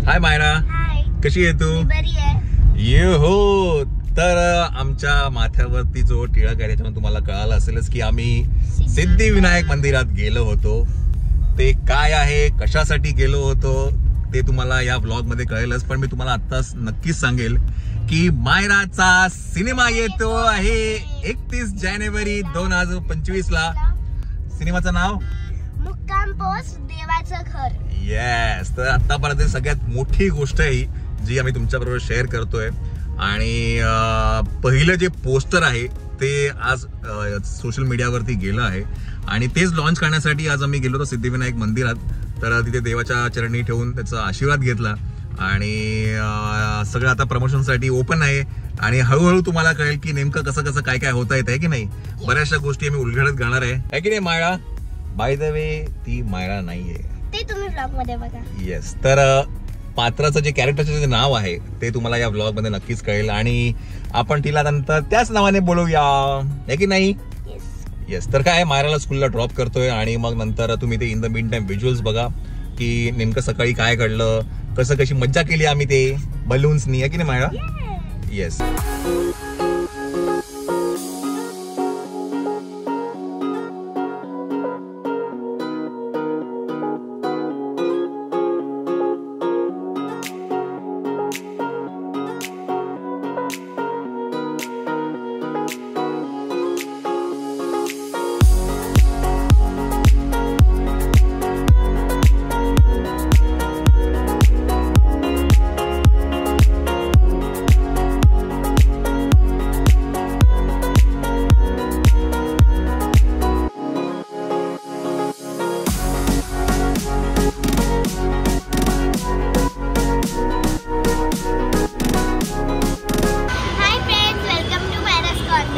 हाय मायरा, कशी आहे तू? ये हो. तर आमच्या माथ्यावरती जो टिळक आहे त्याच्यामुळे तुम्हाला कळालं असेलच की आम्ही सिद्धिविनायक मंदिरात गेलो होतो. ते काय आहे, कशासाठी गेलो होतो ते तुम्हाला या व्लॉग मध्ये कळेलच. पण मी तुम्हाला आत्ताच नक्कीच सांगेल की मायराचा सिनेमा येतो आहे 31 जानेवारी 2025 ला. सिनेमाचं नाव मुक्काम पोस्ट देवाचं घर. येस. तर आतापर्यंत सगळ्यात मोठी गोष्ट आहे जी आम्ही तुमच्याबरोबर शेअर करतोय. आणि पहिलं जे पोस्टर आहे ते आज सोशल मीडियावरती गेलं आहे आणि तेच लॉन्च करण्यासाठी आज आम्ही गेलो होतो सिद्धिविनायक मंदिरात. तर तिथे देवाच्या चरणी ठेवून त्याचा आशीर्वाद घेतला आणि सगळं आता प्रमोशनसाठी ओपन आहे. आणि हळूहळू तुम्हाला कळेल की नेमकं कसं कसं काय काय होत आहे की नाही. बऱ्याचशा गोष्टी आम्ही उलगडत जाणार आहे की नाही मायरा? बाय द वे ती मायरा नाहीये, ते तुम्ही व्लॉग मध्ये बघा. येस. तर पात्राचं जे कॅरेक्टरचं जे नाव आहे ते तुम्हाला या व्लॉग मध्ये नक्कीच कळेल आणि आपण तिला नंतर त्याच नावाने बोलूया आहे की नाही? येस. तर काय, मायराला स्कूलला ड्रॉप करतोय आणि मग नंतर तुम्ही ते in the mean time visuals बघा की नेमकं सकाळी काय घडलं, कसं कशी मज्जा केली आम्ही ते बलून्सनी, आहे की नाही मायरा? येस.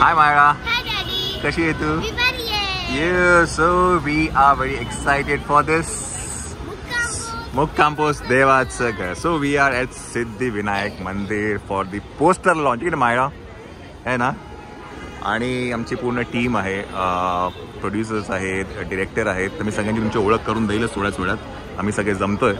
हाय मायरा, कशी आहे तू? Yes, so we are very excited for this मुक्काम पोस्ट देवाचं घर. So we are at Siddhivinayak मंदिर for the poster launch. इकडे मायरा आहे ना. आणि आमची पूर्ण टीम आहे, प्रोड्युसर्स आहेत, डिरेक्टर आहेत. तर मी सगळ्यांची तुमची ओळख करून देईलच थोड्याच वेळात. आम्ही सगळे जमतोय.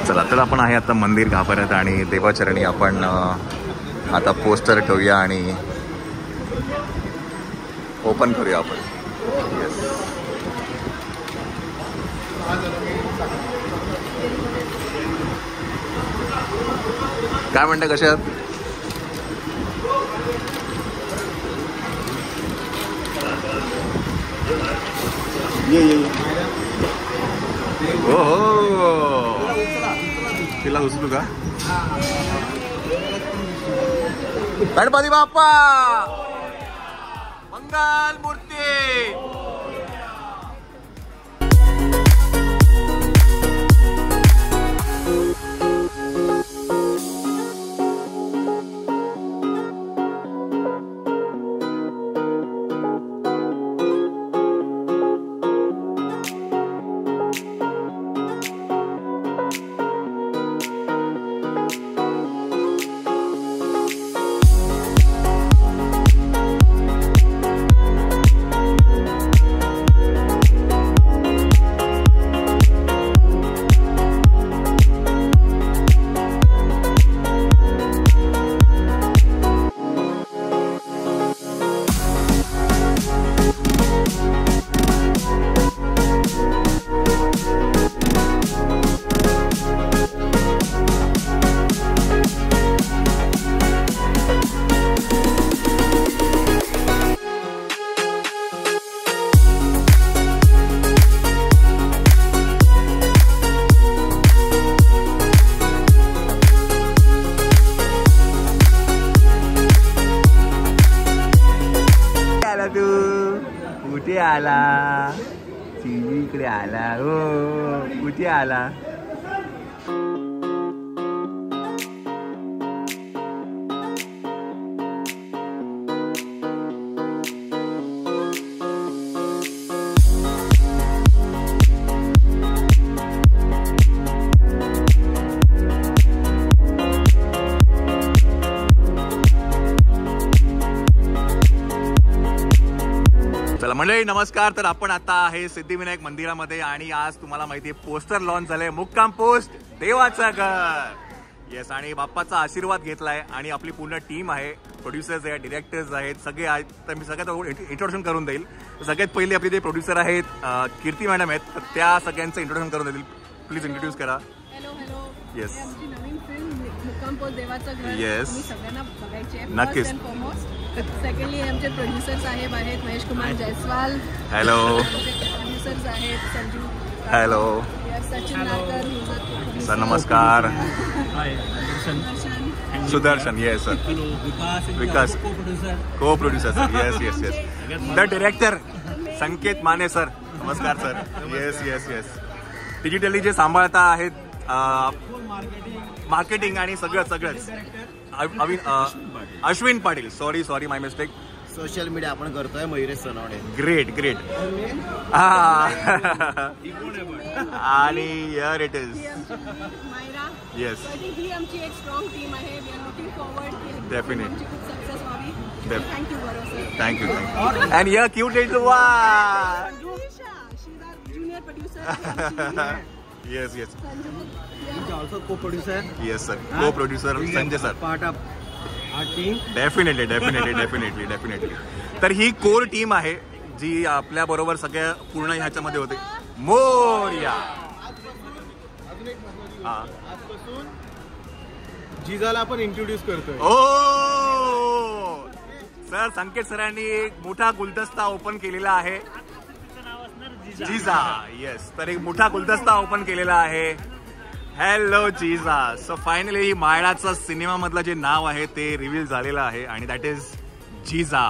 चला, तर आपण आहे आता मंदिर गाभाऱ्यात आणि देवाचरणी आपण आता पोस्टर ठेवूया आणि ओपन करूया आपण. येस. काय म्हणता, कशा आहात? हो, तिला उचलू का? गणपती बाप्पा मंगल मूर्ती. कुठे आला? चिवी इकडे आला. हो, कुठे आला? चला मंडळी नमस्कार. तर आपण आता आहे सिद्धिविनायक मंदिरामध्ये आणि आज तुम्हाला माहिती आहे पोस्टर लॉन्च झालंय मुक्काम पोस्ट देवाचं घर. येस, आणि बाप्पाचा आशीर्वाद घेतलाय आणि आपली पूर्ण टीम आहे, प्रोड्युसर्स आहेत, डिरेक्टर्स आहेत, सगळे आहेत. तर मी सगळ्यात इंट्रोडक्शन करून देईल. सगळ्यात पहिले आपले जे प्रोड्युसर आहेत कीर्ती मॅडम आहेत, तर त्या सगळ्यांचं इंट्रोडक्शन करून देतील. प्लीज इंट्रोड्यूस करा. हॅलो. येस, आमची नवीन फिल्म मुक्काम पोस्ट देवाचं घर. Yes. तुम्ही सगळ्यांना बघायची आहे. नक्कीच. First and foremost. सेकंडली आमचे प्रोड्युसर्स आहेत महेश कुमार जयस्वाल. हॅलो. प्रोड्युसर्स आहेत संजू. हॅलो. सचिन नारकर सर नमस्कार. Darshan. Sudarshan. Yes sir. Vikas co producer sir. Yes yes yes. The director Sanket Mane sir. नमस्कार sir. Yes yes yes. Digitally जे सांभाळता आहेत मार्केटिंग आणि सगळंच Ashwin Patil. Sorry my mistake. Social media आपण करतोय मयुरेश सोनवणे. ग्रेट. आणि here it is Myra. Yes ही आमची एक स्ट्रॉंग टीम आहे. वी आर लुकिंग फॉरवर्ड की डेफिनेट. आमची खूप सक्सेस व्हावी. Def- थँक्यू बरोबर. Thank you. And here cute little one. Junior producer. Yes also co producer. Yes sir. Co producer Sanjay sir. Part of our team. Definitely. तर ही core team आहे जी आपल्या बरोबर सगळ्या पूर्ण ह्याच्यामध्ये होते. मोरया. आजपासून जिजाला आपण इंट्रोड्यूस करतोय. ओ सर, संकेत सरांनी एक मोठा गुलदस्ता ओपन केलेला आहे. जिजा. येस, तर एक मोठा गुलदस्ता ओपन केलेला आहे. हॅलो जिजा. सो फायनली मायळाचं सिनेमा मधलं जे नाव आहे ते रिव्हील झालेलं आहे आणि that is Jija.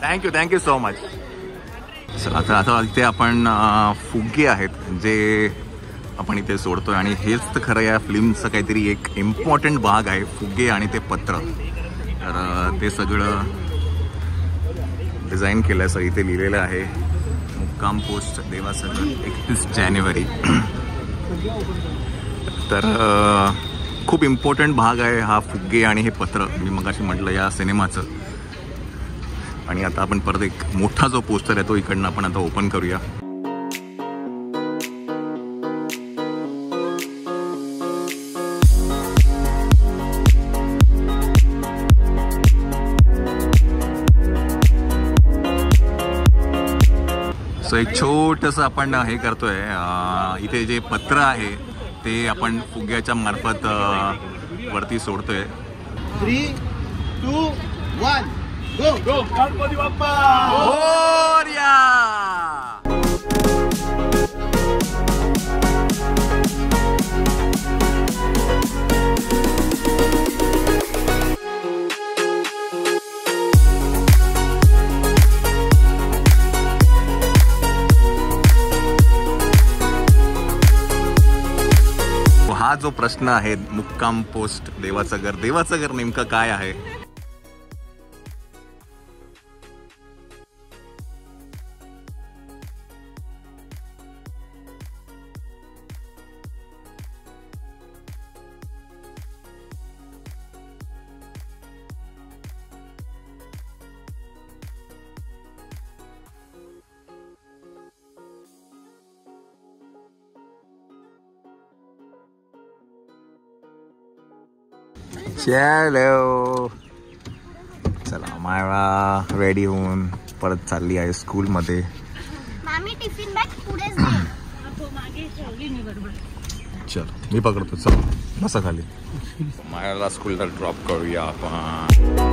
Thank you so much. Sir आता इथे आपण फुगे आहेत जे आपण इथे सोडतोय आणि हेच तर खरं या फिल्मचं काहीतरी एक इम्पॉर्टंट भाग आहे, फुगे आणि ते पत्र. तर ते सगळं डिझाईन केलं आहे. सर इथे लिहिलेलं आहे मुक्काम पोस्ट देवाचं घर 31 जानेवारी. तर खूप इम्पॉर्टंट भाग आहे हा फुगे आणि हे पत्र, मी मगाशी म्हटलं या सिनेमाचं. आणि आता आपण परत एक मोठा जो पोस्टर आहे तो इकडनं आपण आता ओपन करूया. सो एक छोटंसं आपण हे करतोय. इथे जे पत्र आहे ते आपण फुग्याच्या मार्फत वरती सोडतोय. 3, 2, 1 गो. गणपती बाप्पा मोरया. हा जो प्रश्न आहे मुक्काम पोस्ट देवाचं घर नेमकं काय आहे? चलो चला, मायरा रेडी होऊन परत चालली आहे स्कूलमध्ये. मामी टिफिन बॅग पुढेच दे. चल मी पकडतो. चल बसा खाली. मायराला स्कूलला ड्रॉप करूया आपण.